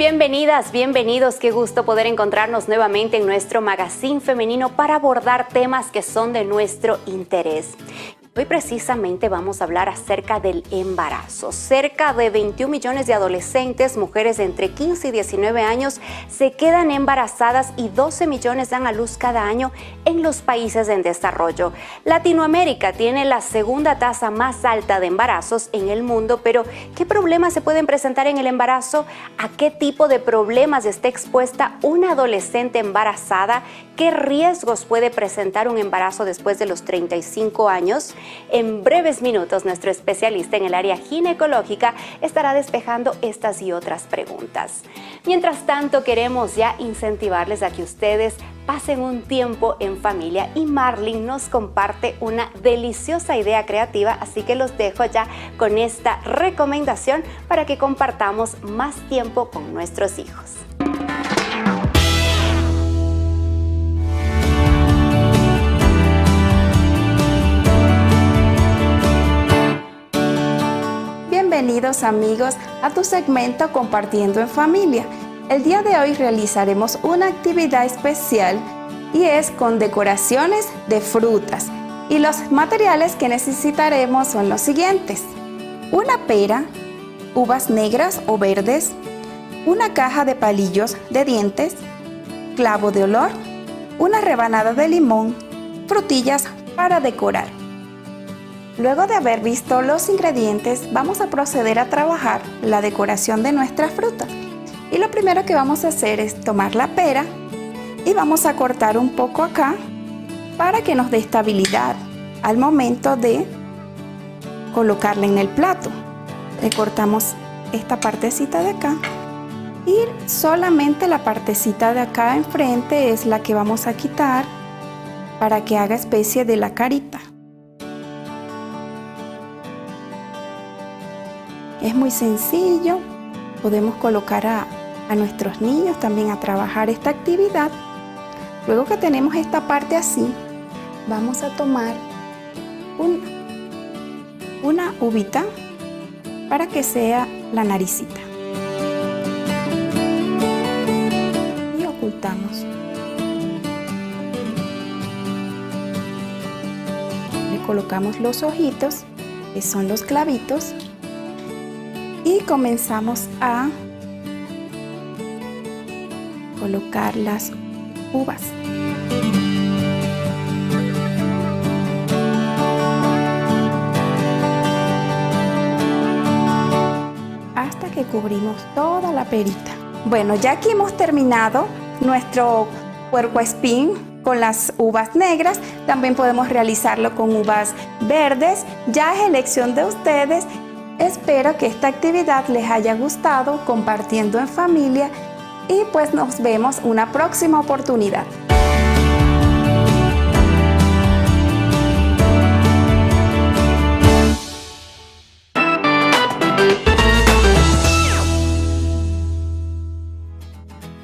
Bienvenidas, bienvenidos. Qué gusto poder encontrarnos nuevamente en nuestro magazine femenino para abordar temas que son de nuestro interés. Hoy precisamente vamos a hablar acerca del embarazo. Cerca de 21 millones de adolescentes, mujeres de entre 15 y 19 años, se quedan embarazadas y 12 millones dan a luz cada año en los países en desarrollo. Latinoamérica tiene la segunda tasa más alta de embarazos en el mundo, pero ¿qué problemas se pueden presentar en el embarazo? ¿A qué tipo de problemas está expuesta una adolescente embarazada? ¿Qué riesgos puede presentar un embarazo después de los 35 años? En breves minutos, nuestro especialista en el área ginecológica estará despejando estas y otras preguntas. Mientras tanto, queremos ya incentivarles a que ustedes pasen un tiempo en familia y Marlene nos comparte una deliciosa idea creativa, así que los dejo ya con esta recomendación para que compartamos más tiempo con nuestros hijos. Bienvenidos amigos a tu segmento Compartiendo en Familia. El día de hoy realizaremos una actividad especial y es con decoraciones de frutas. Y los materiales que necesitaremos son los siguientes: una pera, uvas negras o verdes, una caja de palillos de dientes, clavo de olor, una rebanada de limón, frutillas para decorar. Luego de haber visto los ingredientes, vamos a proceder a trabajar la decoración de nuestras frutas. Y lo primero que vamos a hacer es tomar la pera y vamos a cortar un poco acá para que nos dé estabilidad al momento de colocarla en el plato. Le cortamos esta partecita de acá y solamente la partecita de acá enfrente es la que vamos a quitar para que haga especie de la carita. Es muy sencillo, podemos colocar a nuestros niños también a trabajar esta actividad. Luego que tenemos esta parte así, vamos a tomar una uvita para que sea la naricita. Y ocultamos. Le colocamos los ojitos, que son los clavitos. Y comenzamos a colocar las uvas. Hasta que cubrimos toda la perita. Bueno, ya aquí hemos terminado nuestro puercoespín con las uvas negras. También podemos realizarlo con uvas verdes. Ya es elección de ustedes. Espero que esta actividad les haya gustado, compartiendo en familia, y pues nos vemos una próxima oportunidad.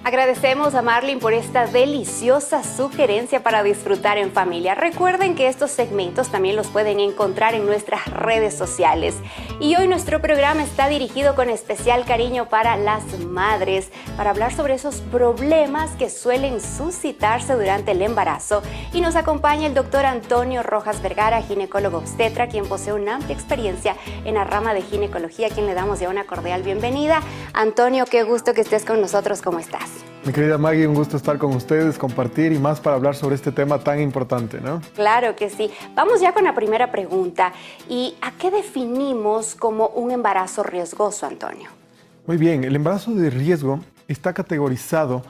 Agradecemos a Marlene por esta deliciosa sugerencia para disfrutar en familia. Recuerden que estos segmentos también los pueden encontrar en nuestras redes sociales. Y hoy nuestro programa está dirigido con especial cariño para las madres, para hablar sobre esos problemas que suelen suscitarse durante el embarazo. Y nos acompaña el doctor Antonio Rojas Vergara, ginecólogo obstetra, quien posee una amplia experiencia en la rama de ginecología, a quien le damos ya una cordial bienvenida. Antonio, qué gusto que estés con nosotros. ¿Cómo estás? Mi querida Maggie, un gusto estar con ustedes, compartir y más para hablar sobre este tema tan importante, ¿no? Claro que sí. Vamos ya con la primera pregunta. ¿Y a qué definimos como un embarazo riesgoso, Antonio? Muy bien, el embarazo de riesgo está categorizado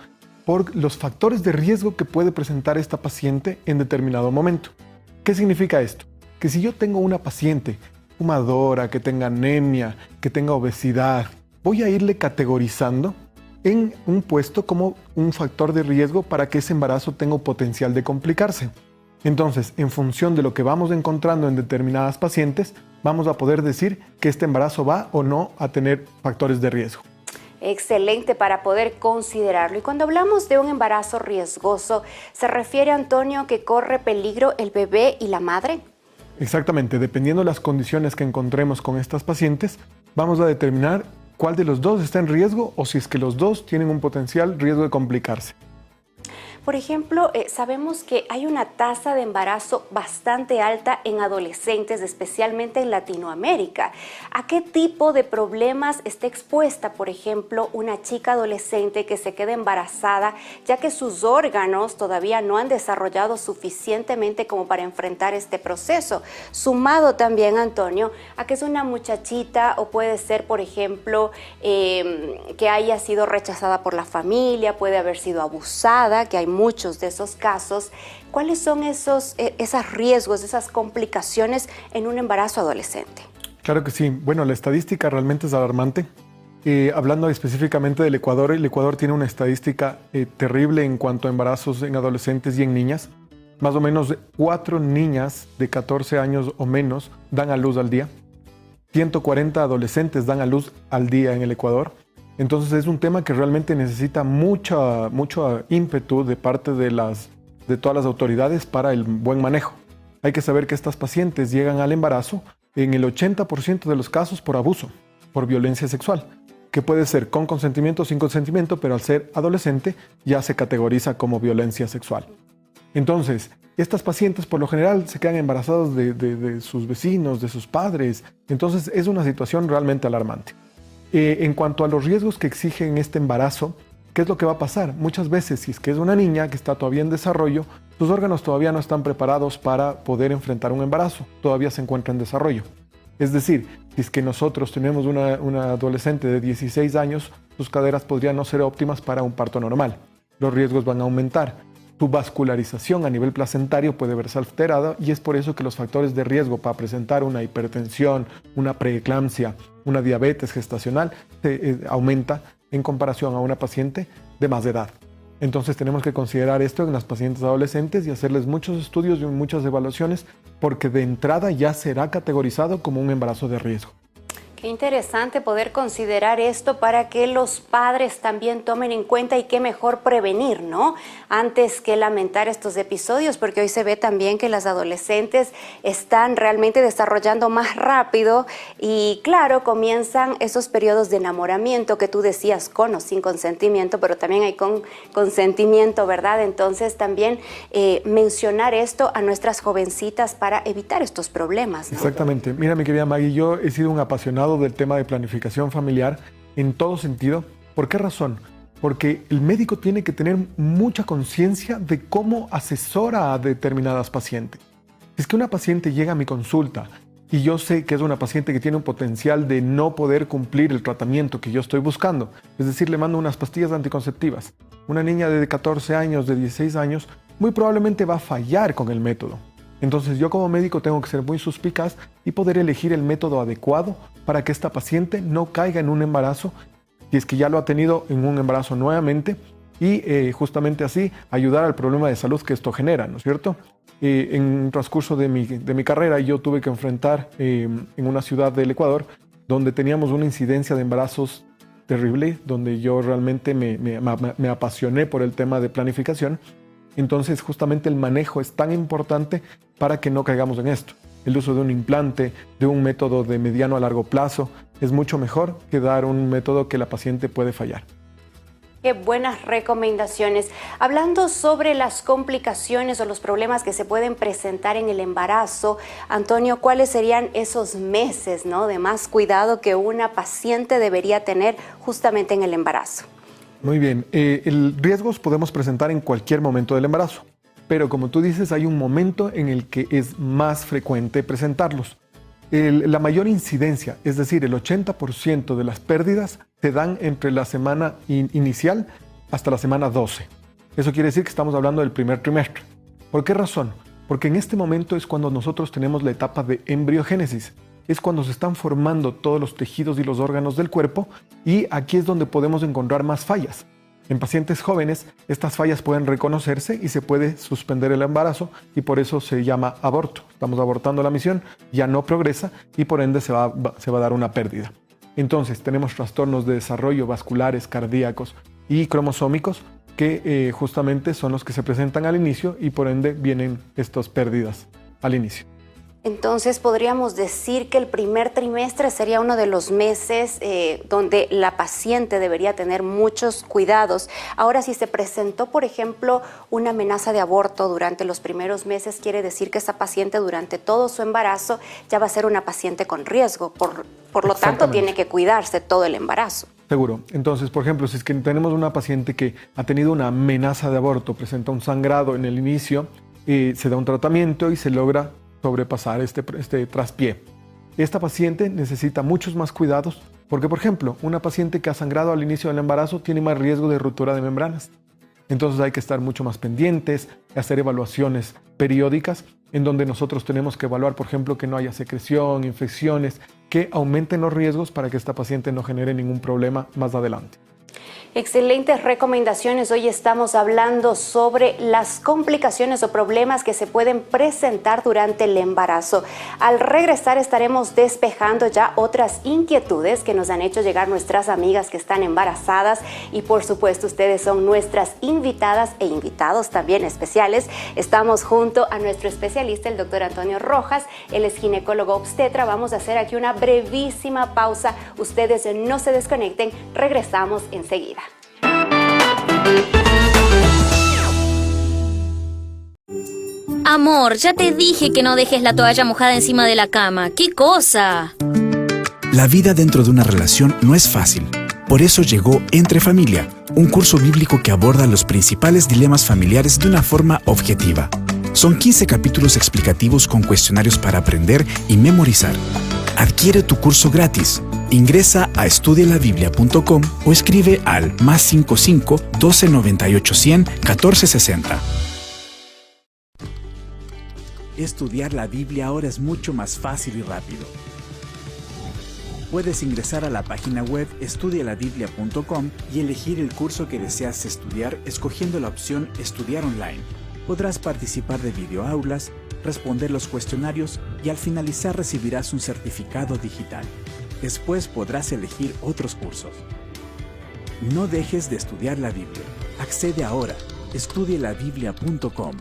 por los factores de riesgo que puede presentar esta paciente en determinado momento. ¿Qué significa esto? Que si yo tengo una paciente fumadora, que tenga anemia, que tenga obesidad, voy a irle categorizando en un puesto como un factor de riesgo para que ese embarazo tenga potencial de complicarse. Entonces, en función de lo que vamos encontrando en determinadas pacientes, vamos a poder decir que este embarazo va o no a tener factores de riesgo. Excelente para poder considerarlo. Y cuando hablamos de un embarazo riesgoso, ¿se refiere, Antonio, que corre peligro el bebé y la madre? Exactamente, dependiendo de las condiciones que encontremos con estas pacientes, vamos a determinar cuál de los dos está en riesgo o si es que los dos tienen un potencial riesgo de complicarse. Por ejemplo, sabemos que hay una tasa de embarazo bastante alta en adolescentes, especialmente en Latinoamérica. ¿A qué tipo de problemas está expuesta, por ejemplo, una chica adolescente que se queda embarazada, ya que sus órganos todavía no han desarrollado suficientemente como para enfrentar este proceso? Sumado también, Antonio, a que es una muchachita o puede ser, por ejemplo, que haya sido rechazada por la familia, puede haber sido abusada, que hay muchos de esos casos. ¿Cuáles son esos riesgos, esas complicaciones en un embarazo adolescente? Claro que sí. Bueno, la estadística realmente es alarmante. Hablando específicamente del Ecuador, el Ecuador tiene una estadística terrible en cuanto a embarazos en adolescentes y en niñas. Más o menos 4 niñas de 14 años o menos dan a luz al día. 140 adolescentes dan a luz al día en el Ecuador. Entonces es un tema que realmente necesita mucho ímpetu de parte de todas las autoridades para el buen manejo. Hay que saber que estas pacientes llegan al embarazo en el 80% de los casos por abuso, por violencia sexual, que puede ser con consentimiento o sin consentimiento, pero al ser adolescente ya se categoriza como violencia sexual. Entonces, estas pacientes por lo general se quedan embarazadas de sus vecinos, de sus padres. Entonces es una situación realmente alarmante. En cuanto a los riesgos que exigen este embarazo, ¿qué es lo que va a pasar? Muchas veces, si es que es una niña que está todavía en desarrollo, sus órganos todavía no están preparados para poder enfrentar un embarazo, todavía se encuentra en desarrollo. Es decir, si es que nosotros tenemos una adolescente de 16 años, sus caderas podrían no ser óptimas para un parto normal. Los riesgos van a aumentar. Su vascularización a nivel placentario puede verse alterada y es por eso que los factores de riesgo para presentar una hipertensión, una preeclampsia, una diabetes gestacional aumenta en comparación a una paciente de más edad. Entonces tenemos que considerar esto en las pacientes adolescentes y hacerles muchos estudios y muchas evaluaciones porque de entrada ya será categorizado como un embarazo de riesgo. Qué interesante poder considerar esto para que los padres también tomen en cuenta y qué mejor prevenir, ¿no? Antes que lamentar estos episodios, porque hoy se ve también que las adolescentes están realmente desarrollando más rápido y claro, comienzan esos periodos de enamoramiento que tú decías con o sin consentimiento, pero también hay con consentimiento, ¿verdad? Entonces también mencionar esto a nuestras jovencitas para evitar estos problemas, ¿no? Exactamente. Mira, mi querida Maggie, yo he sido un apasionado del tema de planificación familiar en todo sentido. ¿Por qué razón? Porque el médico tiene que tener mucha conciencia de cómo asesora a determinadas pacientes. Si es que una paciente llega a mi consulta y yo sé que es una paciente que tiene un potencial de no poder cumplir el tratamiento que yo estoy buscando, es decir, le mando unas pastillas anticonceptivas, una niña de 14 años, de 16 años, muy probablemente va a fallar con el método. Entonces yo como médico tengo que ser muy suspicaz y poder elegir el método adecuado para que esta paciente no caiga en un embarazo, si es que ya lo ha tenido en un embarazo nuevamente, y justamente así ayudar al problema de salud que esto genera, ¿no es cierto? En un transcurso de mi carrera yo tuve que enfrentar en una ciudad del Ecuador donde teníamos una incidencia de embarazos terrible, donde yo realmente me apasioné por el tema de planificación. Entonces justamente el manejo es tan importante para que no caigamos en esto. El uso de un implante, de un método de mediano a largo plazo, es mucho mejor que dar un método que la paciente puede fallar. Qué buenas recomendaciones. Hablando sobre las complicaciones o los problemas que se pueden presentar en el embarazo, Antonio, ¿cuáles serían esos meses, ¿no?, de más cuidado que una paciente debería tener justamente en el embarazo? Muy bien, riesgos podemos presentar en cualquier momento del embarazo, pero como tú dices, hay un momento en el que es más frecuente presentarlos. La mayor incidencia, es decir, el 80% de las pérdidas se dan entre la semana inicial hasta la semana 12. Eso quiere decir que estamos hablando del primer trimestre. ¿Por qué razón? Porque en este momento es cuando nosotros tenemos la etapa de embriogénesis. Es cuando se están formando todos los tejidos y los órganos del cuerpo y aquí es donde podemos encontrar más fallas. En pacientes jóvenes, estas fallas pueden reconocerse y se puede suspender el embarazo y por eso se llama aborto. Estamos abortando la misión, ya no progresa y por ende se va a dar una pérdida. Entonces, tenemos trastornos de desarrollo vasculares, cardíacos y cromosómicos que justamente son los que se presentan al inicio y por ende vienen estas pérdidas al inicio. Entonces podríamos decir que el primer trimestre sería uno de los meses donde la paciente debería tener muchos cuidados. Ahora, si se presentó, por ejemplo, una amenaza de aborto durante los primeros meses, quiere decir que esa paciente durante todo su embarazo ya va a ser una paciente con riesgo. Por lo tanto, tiene que cuidarse todo el embarazo. Seguro. Entonces, por ejemplo, si es que tenemos una paciente que ha tenido una amenaza de aborto, presenta un sangrado en el inicio, se da un tratamiento y se logra sobrepasar este traspié. Esta paciente necesita muchos más cuidados porque, por ejemplo, una paciente que ha sangrado al inicio del embarazo tiene más riesgo de ruptura de membranas. Entonces hay que estar mucho más pendientes, hacer evaluaciones periódicas en donde nosotros tenemos que evaluar, por ejemplo, que no haya secreción, infecciones, que aumenten los riesgos para que esta paciente no genere ningún problema más adelante. Excelentes recomendaciones. Hoy estamos hablando sobre las complicaciones o problemas que se pueden presentar durante el embarazo. Al regresar estaremos despejando ya otras inquietudes que nos han hecho llegar nuestras amigas que están embarazadas y por supuesto ustedes son nuestras invitadas e invitados también especiales. Estamos junto a nuestro especialista, el doctor Antonio Rojas. Él es ginecólogo obstetra. Vamos a hacer aquí una brevísima pausa. Ustedes no se desconecten. Regresamos enseguida. Amor, ya te dije que no dejes la toalla mojada encima de la cama. ¡Qué cosa! La vida dentro de una relación no es fácil. Por eso llegó Entre Familia, un curso bíblico que aborda los principales dilemas familiares de una forma objetiva. Son 15 capítulos explicativos con cuestionarios para aprender y memorizar. Adquiere tu curso gratis. Ingresa a estudialabiblia.com o escribe al +55 12 98 100 14 60. Estudiar la Biblia ahora es mucho más fácil y rápido. Puedes ingresar a la página web estudialabiblia.com y elegir el curso que deseas estudiar escogiendo la opción Estudiar online. Podrás participar de videoaulas, responder los cuestionarios y al finalizar recibirás un certificado digital. Después podrás elegir otros cursos. No dejes de estudiar la Biblia. Accede ahora. estudialabiblia.com.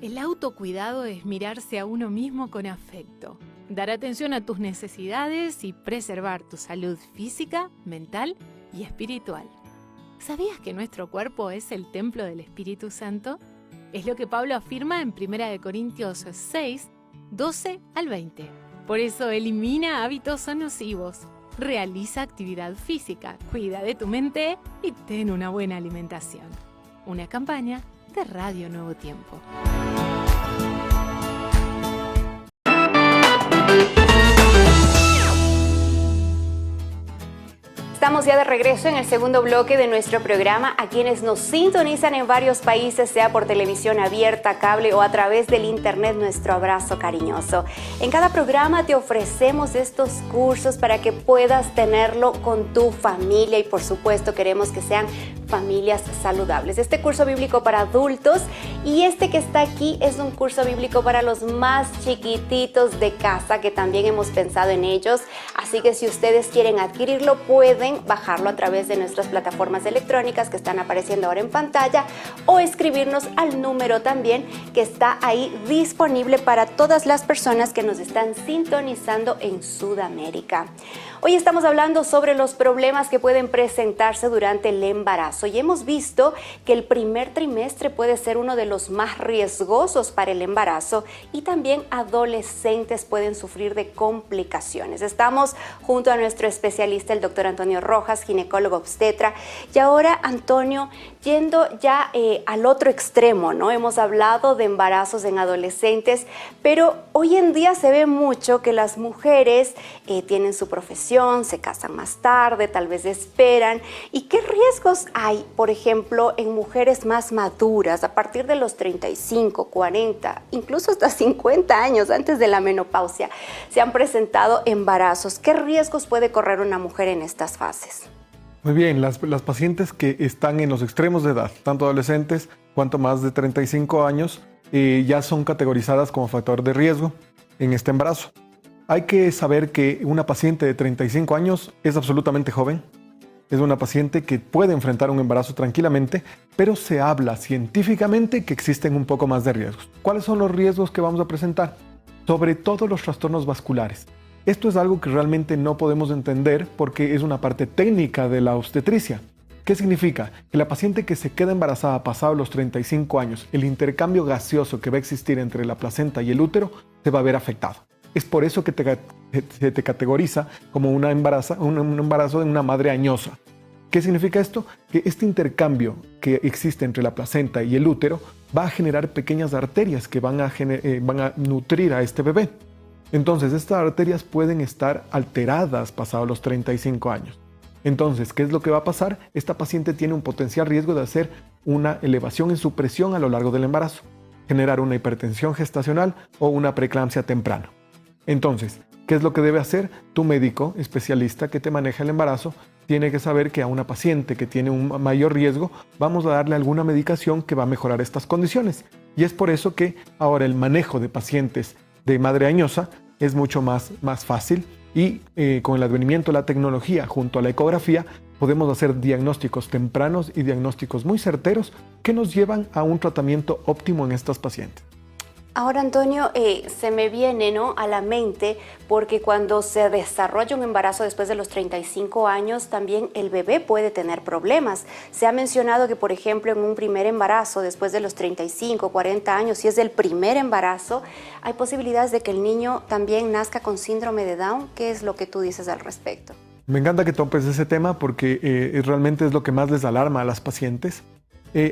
El autocuidado es mirarse a uno mismo con afecto, dar atención a tus necesidades y preservar tu salud física, mental y espiritual. ¿Sabías que nuestro cuerpo es el templo del Espíritu Santo? Es lo que Pablo afirma en 1 Corintios 6, 12 al 20. Por eso elimina hábitos nocivos, realiza actividad física, cuida de tu mente y ten una buena alimentación. Una campaña de Radio Nuevo Tiempo. Estamos ya de regreso en el segundo bloque de nuestro programa. A quienes nos sintonizan en varios países, sea por televisión abierta, cable o a través del internet, nuestro abrazo cariñoso. En cada programa te ofrecemos estos cursos para que puedas tenerlo con tu familia y por supuesto queremos que sean familias saludables. Este curso bíblico para adultos y este que está aquí es un curso bíblico para los más chiquititos de casa, que también hemos pensado en ellos. Así que si ustedes quieren adquirirlo, pueden bajarlo a través de nuestras plataformas electrónicas que están apareciendo ahora en pantalla o escribirnos al número también que está ahí disponible para todas las personas que nos están sintonizando en Sudamérica. Hoy estamos hablando sobre los problemas que pueden presentarse durante el embarazo y hemos visto que el primer trimestre puede ser uno de los más riesgosos para el embarazo y también adolescentes pueden sufrir de complicaciones. Estamos junto a nuestro especialista, el doctor Antonio Rojas, ginecólogo obstetra. Y ahora, Antonio, yendo ya al otro extremo, ¿no? Hemos hablado de embarazos en adolescentes, pero hoy en día se ve mucho que las mujeres tienen su profesión, se casan más tarde, tal vez esperan. ¿Y qué riesgos hay, por ejemplo, en mujeres más maduras, a partir de los 35, 40, incluso hasta 50 años antes de la menopausia, se han presentado embarazos? ¿Qué riesgos puede correr una mujer en estas fases? Muy bien, las pacientes que están en los extremos de edad, tanto adolescentes cuanto más de 35 años, ya son categorizadas como factor de riesgo en este embarazo. Hay que saber que una paciente de 35 años es absolutamente joven. Es una paciente que puede enfrentar un embarazo tranquilamente, pero se habla científicamente que existen un poco más de riesgos. ¿Cuáles son los riesgos que vamos a presentar? sobre todo los trastornos vasculares. Esto es algo que realmente no podemos entender porque es una parte técnica de la obstetricia. ¿Qué significa? Que la paciente que se queda embarazada pasado los 35 años, el intercambio gaseoso que va a existir entre la placenta y el útero se va a ver afectado. Es por eso que se te categoriza como un embarazo de una madre añosa. ¿Qué significa esto? Que este intercambio que existe entre la placenta y el útero va a generar pequeñas arterias que van a nutrir a este bebé. Entonces, estas arterias pueden estar alteradas pasados los 35 años. Entonces, ¿qué es lo que va a pasar? Esta paciente tiene un potencial riesgo de hacer una elevación en su presión a lo largo del embarazo, generar una hipertensión gestacional o una preeclampsia temprana. Entonces, ¿qué es lo que debe hacer? Tu médico especialista que te maneja el embarazo tiene que saber que a una paciente que tiene un mayor riesgo vamos a darle alguna medicación que va a mejorar estas condiciones. Y es por eso que ahora el manejo de pacientes de madre añosa es mucho más fácil y con el advenimiento de la tecnología junto a la ecografía podemos hacer diagnósticos tempranos y diagnósticos muy certeros que nos llevan a un tratamiento óptimo en estas pacientes. Ahora, Antonio, se me viene, ¿no?, a la mente, porque cuando se desarrolla un embarazo después de los 35 años, también el bebé puede tener problemas. Se ha mencionado que, por ejemplo, en un primer embarazo, después de los 35, 40 años, si es el primer embarazo, hay posibilidades de que el niño también nazca con síndrome de Down. ¿Qué es lo que tú dices al respecto? Me encanta que topes ese tema porque realmente es lo que más les alarma a las pacientes.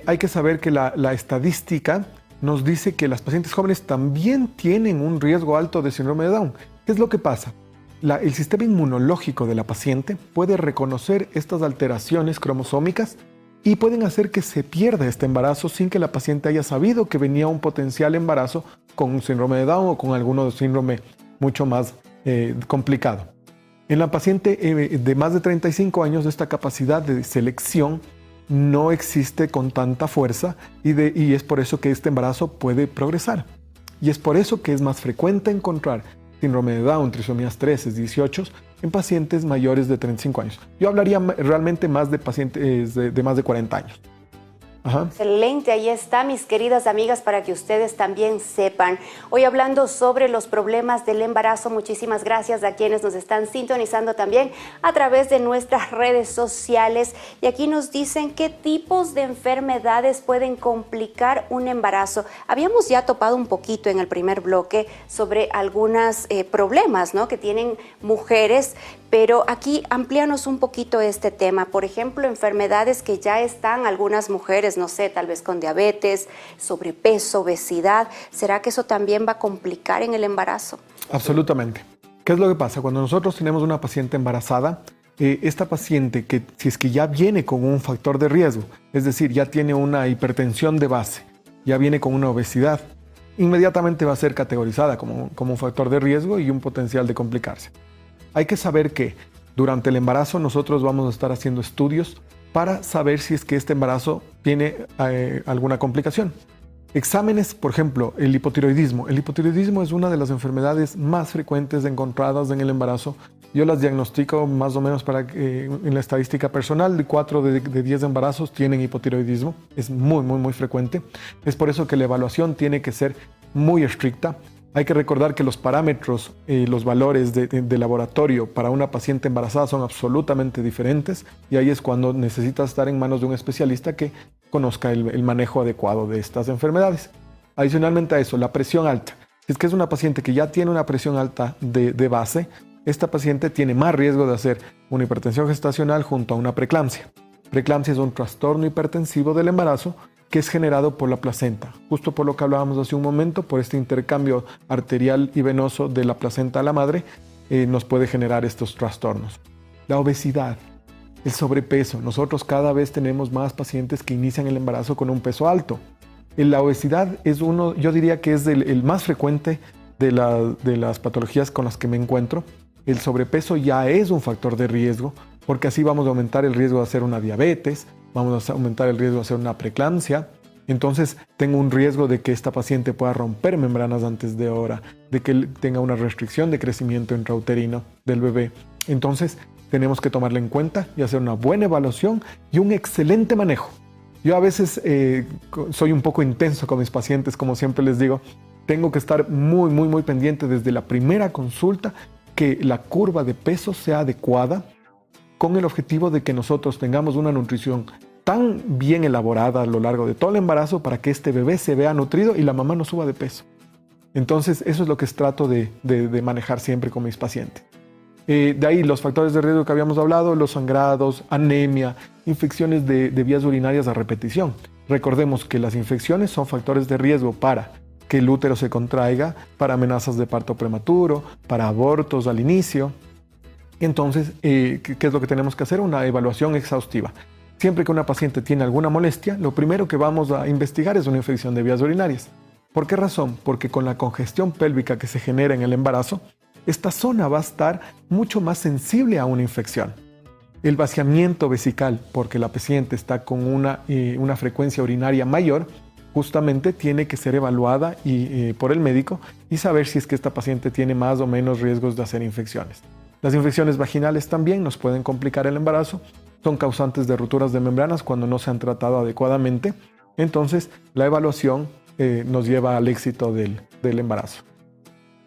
Hay que saber que la estadística nos dice que las pacientes jóvenes también tienen un riesgo alto de síndrome de Down. ¿Qué es lo que pasa? El sistema inmunológico de la paciente puede reconocer estas alteraciones cromosómicas y pueden hacer que se pierda este embarazo sin que la paciente haya sabido que venía un potencial embarazo con un síndrome de Down o con alguno síndrome mucho más complicado. En la paciente de más de 35 años, esta capacidad de selección no existe con tanta fuerza y es por eso que este embarazo puede progresar. Y es por eso que es más frecuente encontrar síndrome de Down, trisomías 13, 18 en pacientes mayores de 35 años. Yo hablaría realmente más de pacientes de más de 40 años. Ajá. Excelente, ahí está, mis queridas amigas, para que ustedes también sepan. Hoy hablando sobre los problemas del embarazo, muchísimas gracias a quienes nos están sintonizando también a través de nuestras redes sociales. Y aquí nos dicen qué tipos de enfermedades pueden complicar un embarazo. Habíamos ya topado un poquito en el primer bloque sobre algunos problemas, ¿no?, que tienen mujeres, pero aquí amplíanos un poquito este tema. Por ejemplo, enfermedades que ya están algunas mujeres, no sé, tal vez con diabetes, sobrepeso, obesidad. ¿Será que eso también va a complicar en el embarazo? Absolutamente. ¿Qué es lo que pasa? Cuando nosotros tenemos una paciente embarazada, esta paciente que si es que ya viene con un factor de riesgo, es decir, ya tiene una hipertensión de base, ya viene con una obesidad, inmediatamente va a ser categorizada como un factor de riesgo y un potencial de complicarse. Hay que saber que durante el embarazo nosotros vamos a estar haciendo estudios para saber si es que este embarazo tiene alguna complicación. Exámenes, por ejemplo, el hipotiroidismo. El hipotiroidismo es una de las enfermedades más frecuentes encontradas en el embarazo. Yo las diagnostico más o menos en la estadística personal, de 4 de 10 embarazos tienen hipotiroidismo. Es muy frecuente. Es por eso que la evaluación tiene que ser muy estricta. Hay que recordar que los parámetros, los valores de laboratorio para una paciente embarazada son absolutamente diferentes y ahí es cuando necesitas estar en manos de un especialista que conozca el manejo adecuado de estas enfermedades. Adicionalmente a eso, la presión alta. Si es que es una paciente que ya tiene una presión alta de base, esta paciente tiene más riesgo de hacer una hipertensión gestacional junto a una preeclampsia. Preeclampsia es un trastorno hipertensivo del embarazo que es generado por la placenta, justo por lo que hablábamos hace un momento, por este intercambio arterial y venoso de la placenta a la madre, nos puede generar estos trastornos. La obesidad, el sobrepeso. Nosotros cada vez tenemos más pacientes que inician el embarazo con un peso alto. La obesidad es yo diría que es el más frecuente de las patologías con las que me encuentro. El sobrepeso ya es un factor de riesgo, porque así vamos a aumentar el riesgo de hacer una diabetes, vamos a aumentar el riesgo de hacer una preeclampsia. Entonces tengo un riesgo de que esta paciente pueda romper membranas antes de hora, de que tenga una restricción de crecimiento intrauterino del bebé. Entonces tenemos que tomarla en cuenta y hacer una buena evaluación y un excelente manejo. Yo a veces soy un poco intenso con mis pacientes, como siempre les digo, Tengo que estar muy pendiente desde la primera consulta que la curva de peso sea adecuada, con el objetivo de que nosotros tengamos una nutrición tan bien elaborada a lo largo de todo el embarazo para que este bebé se vea nutrido y la mamá no suba de peso. Entonces, eso es lo que trato de manejar siempre con mis pacientes. De ahí los factores de riesgo que habíamos hablado, los sangrados, anemia, infecciones de vías urinarias a repetición. Recordemos que las infecciones son factores de riesgo para que el útero se contraiga, para amenazas de parto prematuro, para abortos al inicio. Entonces, ¿qué es lo que tenemos que hacer? Una evaluación exhaustiva. Siempre que una paciente tiene alguna molestia, lo primero que vamos a investigar es una infección de vías urinarias. ¿Por qué razón? Porque con la congestión pélvica que se genera en el embarazo, esta zona va a estar mucho más sensible a una infección. El vaciamiento vesical, porque la paciente está con una frecuencia urinaria mayor, justamente tiene que ser evaluada por el médico y saber si es que esta paciente tiene más o menos riesgos de hacer infecciones. Las infecciones vaginales también nos pueden complicar el embarazo, son causantes de rupturas de membranas cuando no se han tratado adecuadamente. Entonces, la evaluación nos lleva al éxito del embarazo.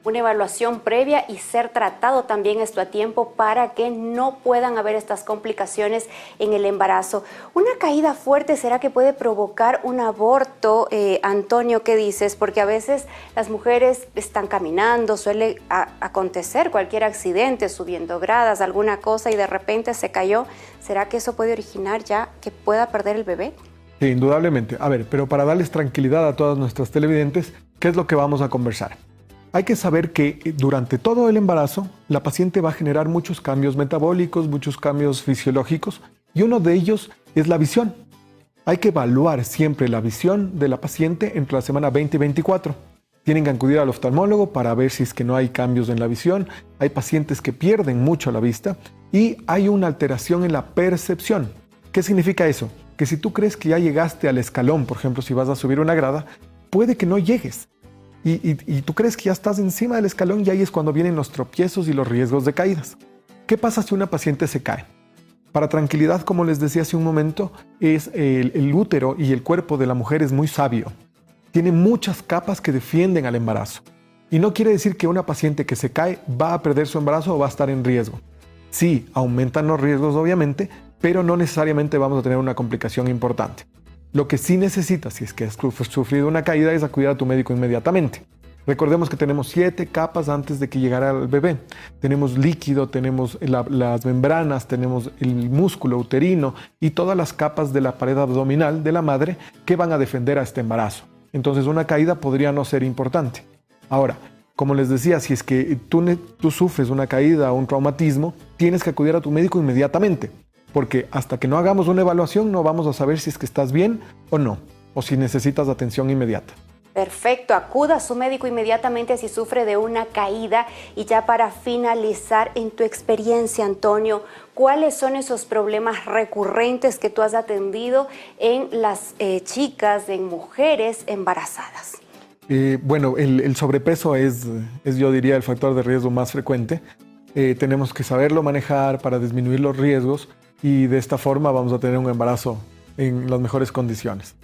Una evaluación previa y ser tratado también esto a tiempo para que no puedan haber estas complicaciones en el embarazo. ¿Una caída fuerte será que puede provocar un aborto? Antonio, ¿qué dices? Porque a veces las mujeres están caminando, suele acontecer cualquier accidente, subiendo gradas, alguna cosa y de repente se cayó. ¿Será que eso puede originar ya que pueda perder el bebé? Sí, indudablemente. A ver, pero para darles tranquilidad a todas nuestras televidentes, ¿qué es lo que vamos a conversar? Hay que saber que durante todo el embarazo, la paciente va a generar muchos cambios metabólicos, muchos cambios fisiológicos, y uno de ellos es la visión. Hay que evaluar siempre la visión de la paciente entre la semana 20 y 24. Tienen que acudir al oftalmólogo para ver si es que no hay cambios en la visión. Hay pacientes que pierden mucho la vista y hay una alteración en la percepción. ¿Qué significa eso? Que si tú crees que ya llegaste al escalón, por ejemplo, si vas a subir una grada, puede que no llegues. Y tú crees que ya estás encima del escalón y ahí es cuando vienen los tropiezos y los riesgos de caídas. ¿Qué pasa si una paciente se cae? Para tranquilidad, como les decía hace un momento, el útero y el cuerpo de la mujer es muy sabio. Tiene muchas capas que defienden al embarazo. Y no quiere decir que una paciente que se cae va a perder su embarazo o va a estar en riesgo. Sí, aumentan los riesgos obviamente, pero no necesariamente vamos a tener una complicación importante. Lo que sí necesitas, si es que has sufrido una caída, es acudir a tu médico inmediatamente. Recordemos que tenemos 7 capas antes de que llegara el bebé. Tenemos líquido, tenemos las membranas, tenemos el músculo uterino y todas las capas de la pared abdominal de la madre que van a defender a este embarazo. Entonces una caída podría no ser importante. Ahora, como les decía, si es que tú sufres una caída o un traumatismo, tienes que acudir a tu médico inmediatamente. Porque hasta que no hagamos una evaluación no vamos a saber si es que estás bien o no, o si necesitas atención inmediata. Perfecto, acuda a su médico inmediatamente si sufre de una caída. Y ya para finalizar, en tu experiencia, Antonio, ¿cuáles son esos problemas recurrentes que tú has atendido en las chicas, en mujeres embarazadas? Bueno, el sobrepeso es, yo diría, el factor de riesgo más frecuente. Tenemos que saberlo manejar para disminuir los riesgos y de esta forma vamos a tener un embarazo en las mejores condiciones.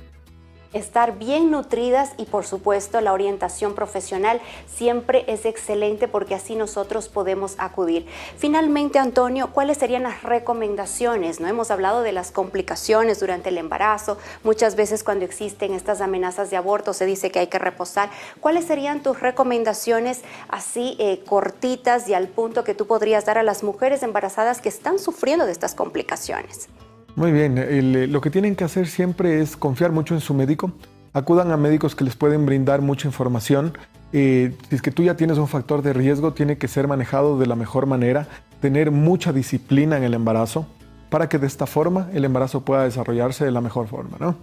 Estar bien nutridas y por supuesto la orientación profesional siempre es excelente porque así nosotros podemos acudir. Finalmente, Antonio, ¿cuáles serían las recomendaciones? ¿No? Hemos hablado de las complicaciones durante el embarazo. Muchas veces cuando existen estas amenazas de aborto se dice que hay que reposar. ¿Cuáles serían tus recomendaciones así cortitas y al punto que tú podrías dar a las mujeres embarazadas que están sufriendo de estas complicaciones? Muy bien, lo que tienen que hacer siempre es confiar mucho en su médico. Acudan a médicos que les pueden brindar mucha información. Si es que tú ya tienes un factor de riesgo, tiene que ser manejado de la mejor manera, tener mucha disciplina en el embarazo, para que de esta forma el embarazo pueda desarrollarse de la mejor forma, ¿no?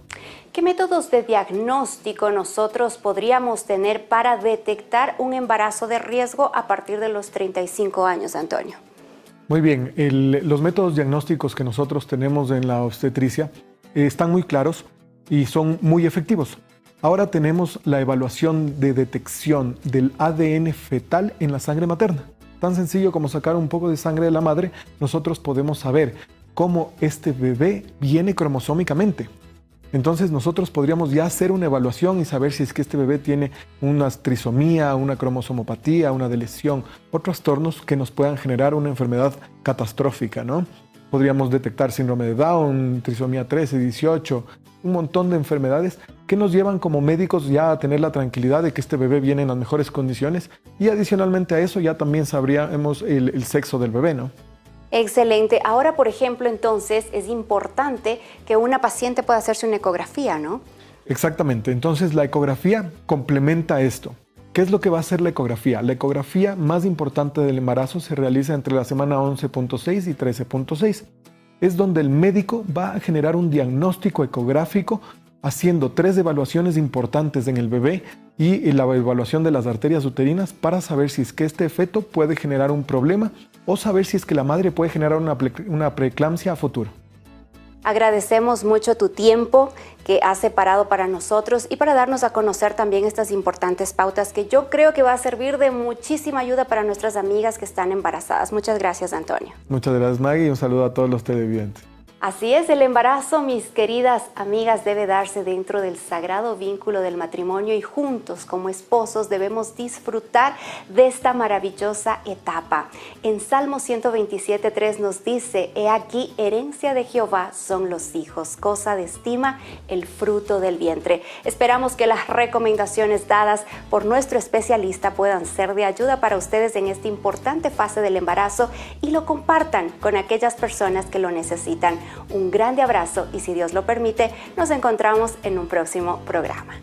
¿Qué métodos de diagnóstico nosotros podríamos tener para detectar un embarazo de riesgo a partir de los 35 años, Antonio? Muy bien, los métodos diagnósticos que nosotros tenemos en la obstetricia están muy claros y son muy efectivos. Ahora tenemos la evaluación de detección del ADN fetal en la sangre materna. Tan sencillo como sacar un poco de sangre de la madre, nosotros podemos saber cómo este bebé viene cromosómicamente. Entonces nosotros podríamos ya hacer una evaluación y saber si es que este bebé tiene una trisomía, una cromosomopatía, una deleción o trastornos que nos puedan generar una enfermedad catastrófica, ¿no? Podríamos detectar síndrome de Down, trisomía 13, 18, un montón de enfermedades que nos llevan como médicos ya a tener la tranquilidad de que este bebé viene en las mejores condiciones y adicionalmente a eso ya también sabríamos el sexo del bebé, ¿no? Excelente. Ahora, por ejemplo, entonces es importante que una paciente pueda hacerse una ecografía, ¿no? Exactamente. Entonces la ecografía complementa esto. ¿Qué es lo que va a hacer la ecografía? La ecografía más importante del embarazo se realiza entre la semana 11.6 y 13.6. Es donde el médico va a generar un diagnóstico ecográfico haciendo 3 evaluaciones importantes en el bebé y la evaluación de las arterias uterinas para saber si es que este feto puede generar un problema o saber si es que la madre puede generar una preeclampsia a futuro. Agradecemos mucho tu tiempo que has separado para nosotros y para darnos a conocer también estas importantes pautas que yo creo que va a servir de muchísima ayuda para nuestras amigas que están embarazadas. Muchas gracias, Antonio. Muchas gracias, Maggie, y un saludo a todos los televidentes. Así es, el embarazo, mis queridas amigas, debe darse dentro del sagrado vínculo del matrimonio y juntos como esposos debemos disfrutar de esta maravillosa etapa. En Salmo 127:3 nos dice: He aquí, herencia de Jehová son los hijos, cosa de estima el fruto del vientre. Esperamos que las recomendaciones dadas por nuestro especialista puedan ser de ayuda para ustedes en esta importante fase del embarazo y lo compartan con aquellas personas que lo necesitan. Un grande abrazo y si Dios lo permite, nos encontramos en un próximo programa.